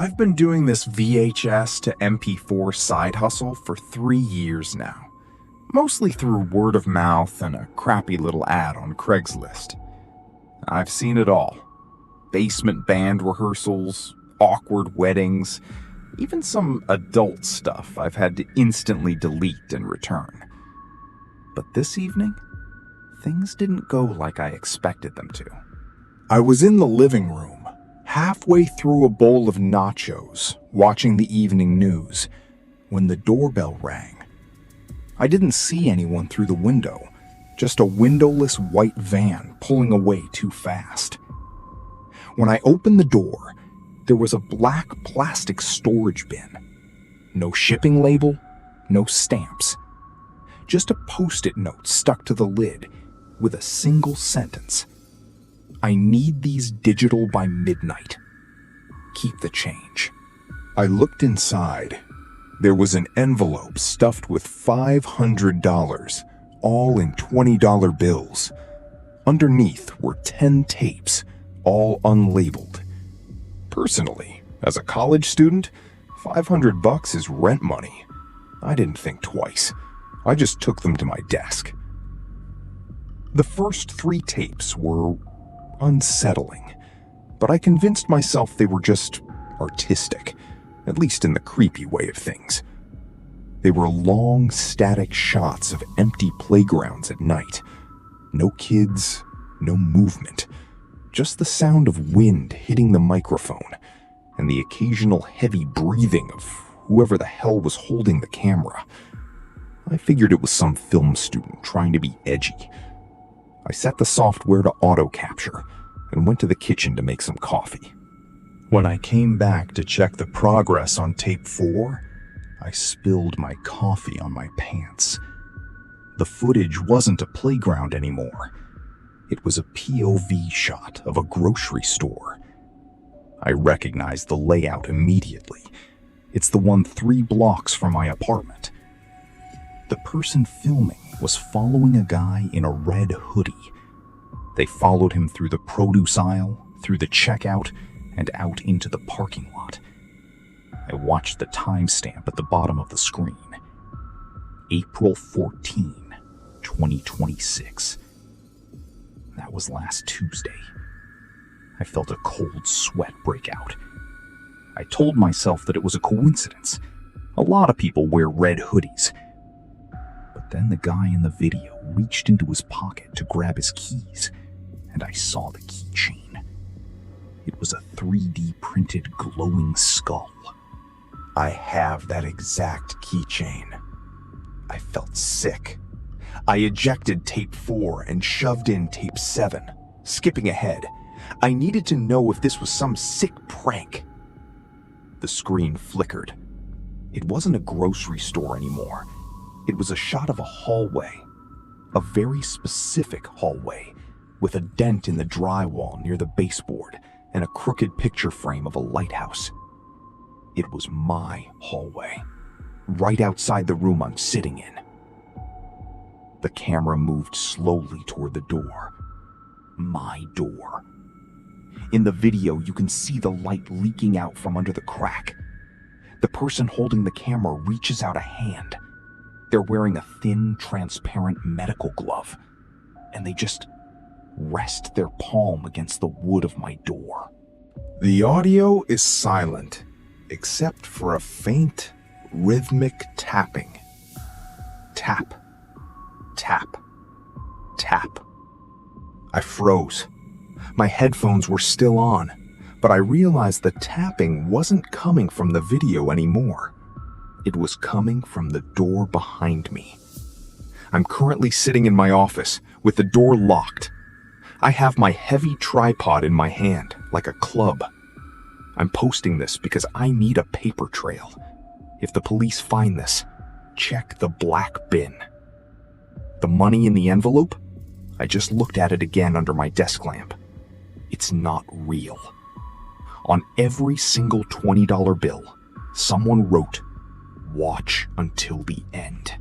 I've been doing this VHS to MP4 side hustle for 3 years now, mostly through word of mouth and a crappy little ad on Craigslist. I've seen it all. Basement band rehearsals, awkward weddings, even some adult stuff I've had to instantly delete and return. But this evening, things didn't go like I expected them to. I was in the living room, halfway through a bowl of nachos, watching the evening news, when the doorbell rang. I didn't see anyone through the window, just a windowless white van pulling away too fast. When I opened the door, there was a black plastic storage bin. No shipping label, no stamps. Just a post-it note stuck to the lid with a single sentence. I need these digital by midnight. Keep the change. I looked inside. There was an envelope stuffed with $500, all in $20 bills. Underneath were 10 tapes, all unlabeled. Personally, as a college student, $500 is rent money. I didn't think twice. I just took them to my desk. The first 3 tapes were unsettling, but I convinced myself they were just artistic, at least in the creepy way of things. They were long, static shots of empty playgrounds at night. No kids, no movement, just the sound of wind hitting the microphone and the occasional heavy breathing of whoever the hell was holding the camera. I figured it was some film student trying to be edgy. I set the software to auto-capture and went to the kitchen to make some coffee. When I came back to check the progress on tape 4, I spilled my coffee on my pants. The footage wasn't a playground anymore. It was a POV shot of a grocery store. I recognized the layout immediately. It's the one 3 blocks from my apartment. The person filming was following a guy in a red hoodie. They followed him through the produce aisle, through the checkout, and out into the parking lot. I watched the timestamp at the bottom of the screen. April 14, 2026. That was last Tuesday. I felt a cold sweat break out. I told myself that it was a coincidence. A lot of people wear red hoodies. But then the guy in the video reached into his pocket to grab his keys, and I saw the keychain. It was a 3D printed glowing skull. I have that exact keychain. I felt sick. I ejected tape 4 and shoved in tape 7, skipping ahead. I needed to know if this was some sick prank. The screen flickered. It wasn't a grocery store anymore. It was a shot of a hallway, a very specific hallway, with a dent in the drywall near the baseboard and a crooked picture frame of a lighthouse. It was my hallway, right outside the room I'm sitting in. The camera moved slowly toward the door. My door. In the video, you can see the light leaking out from under the crack. The person holding the camera reaches out a hand. They're wearing a thin, transparent medical glove, and they just rest their palm against the wood of my door. The audio is silent, except for a faint, rhythmic tapping. Tap, tap, tap. I froze. My headphones were still on, but I realized the tapping wasn't coming from the video anymore. It was coming from the door behind me. I'm currently sitting in my office with the door locked. I have my heavy tripod in my hand, like a club. I'm posting this because I need a paper trail. If the police find this, check the black bin. The money in the envelope? I just looked at it again under my desk lamp. It's not real. On every single $20 bill, someone wrote, "Watch until the end."